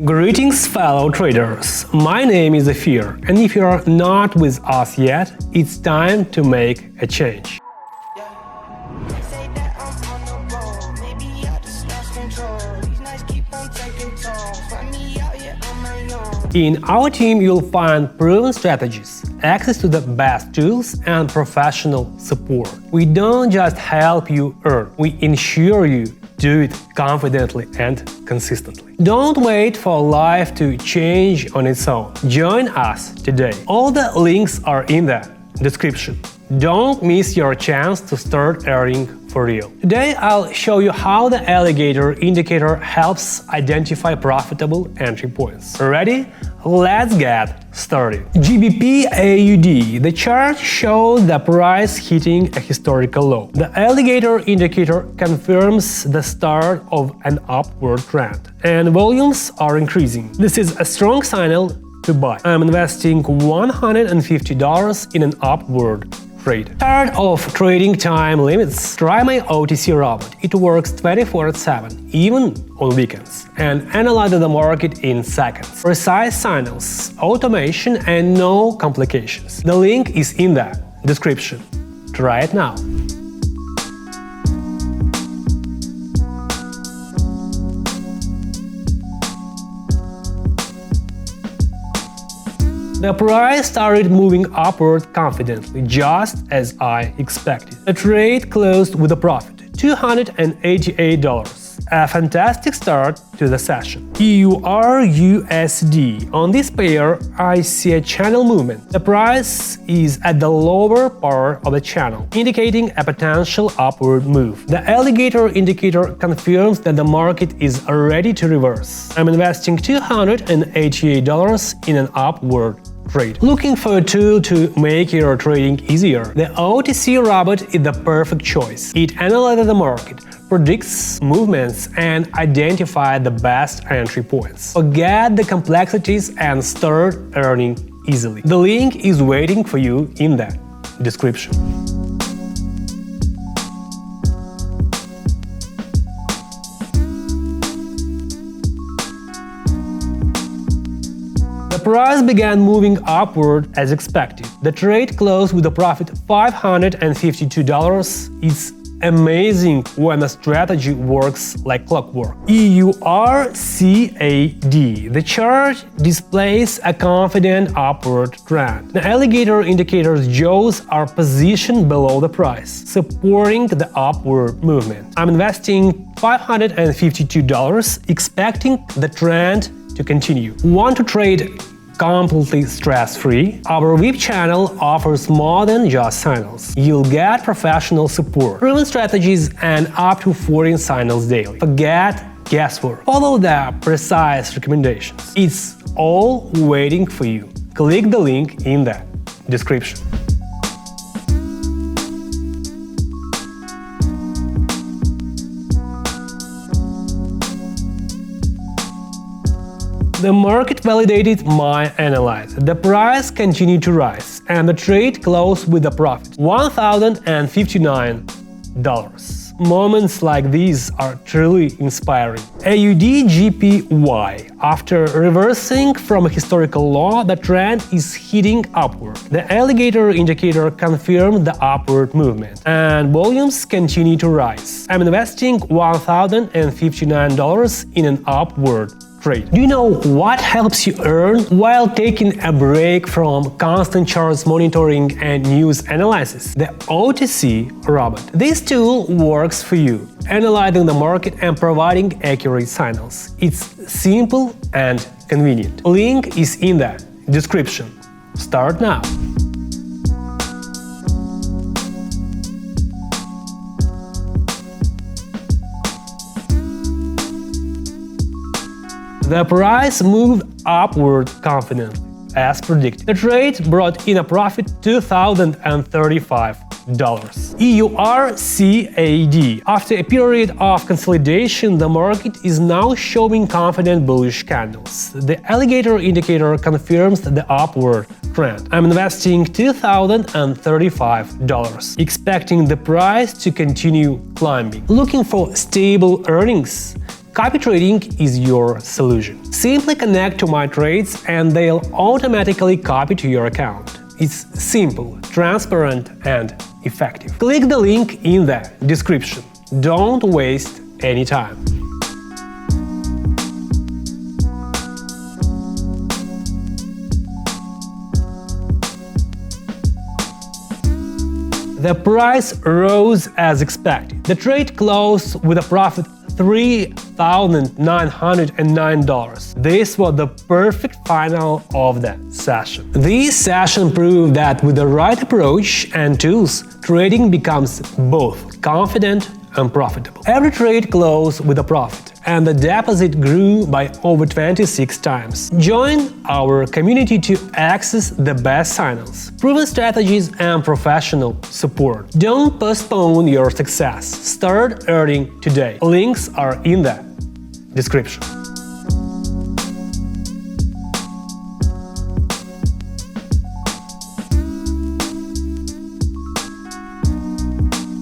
Greetings, fellow traders! My name is Zafir, and if you are not with us yet, it's time to make a change. In our team, you'll find proven strategies, access to the best tools, and professional support. We don't just help you earn, we ensure you do it confidently and consistently. Don't wait for life to change on its own. Join us today. All the links are in the description. Don't miss your chance to start earning for real. Today I'll show you how the alligator indicator helps identify profitable entry points. Ready? Let's get started. GBP AUD. The chart shows the price hitting a historical low. The alligator indicator confirms the start of an upward trend, and volumes are increasing. This is a strong signal to buy. I'm investing $150 in an upward trade. Start of trading time limits. Try my OTC robot. It works 24/7, even on weekends, and analyze the market in seconds. Precise signals, automation, and no complications. The link is in the description. Try it now. The price started moving upward confidently, just as I expected. The trade closed with a profit, $288. A fantastic start to the session. EUR/USD. On this pair, I see a channel movement. The price is at the lower part of the channel, indicating a potential upward move. The alligator indicator confirms that the market is ready to reverse. I'm investing $288 in an upward trade. Looking for a tool to make your trading easier? The OTC robot is the perfect choice. It analyzes the market, predicts movements, and identifies the best entry points. Forget the complexities and start earning easily. The link is waiting for you in the description. The price began moving upward as expected. The trade closed with a profit $552. It's amazing when a strategy works like clockwork. EUR/CAD. The chart displays a confident upward trend. The alligator indicator's jaws are positioned below the price, supporting the upward movement. I'm investing $552, expecting the trend to continue. Want to trade completely stress-free? Our VIP channel offers more than just signals. You'll get professional support, proven strategies, and up to 14 signals daily. Forget guesswork. Follow the precise recommendations. It's all waiting for you. Click the link in the description. The market validated my analysis. The price continued to rise, and the trade closed with a profit, $1,059. Moments like these are truly inspiring. AUD/GPY. After reversing from a historical low, the trend is heading upward. The alligator indicator confirmed the upward movement, and volumes continue to rise. I'm investing $1,059 in an upward trade. Do you know what helps you earn while taking a break from constant charts monitoring and news analysis? The OTC robot. This tool works for you, analyzing the market and providing accurate signals. It's simple and convenient. Link is in the description. Start now. The price moved upward confidently, as predicted. The trade brought in a profit $2,035. EUR/CAD. After a period of consolidation, the market is now showing confident bullish candles. The alligator indicator confirms the upward trend. I'm investing $2,035, expecting the price to continue climbing. Looking for stable earnings? Copy trading is your solution. Simply connect to my trades and they'll automatically copy to your account. It's simple, transparent, and effective. Click the link in the description. Don't waste any time. The price rose as expected. The trade closed with a profit $3,909. This was the perfect final of the session. This session proved that with the right approach and tools, trading becomes both confident and profitable. Every trade closed with a profit, and the deposit grew by over 26 times. Join our community to access the best signals, proven strategies, and professional support. Don't postpone your success. Start earning today. Links are in the description.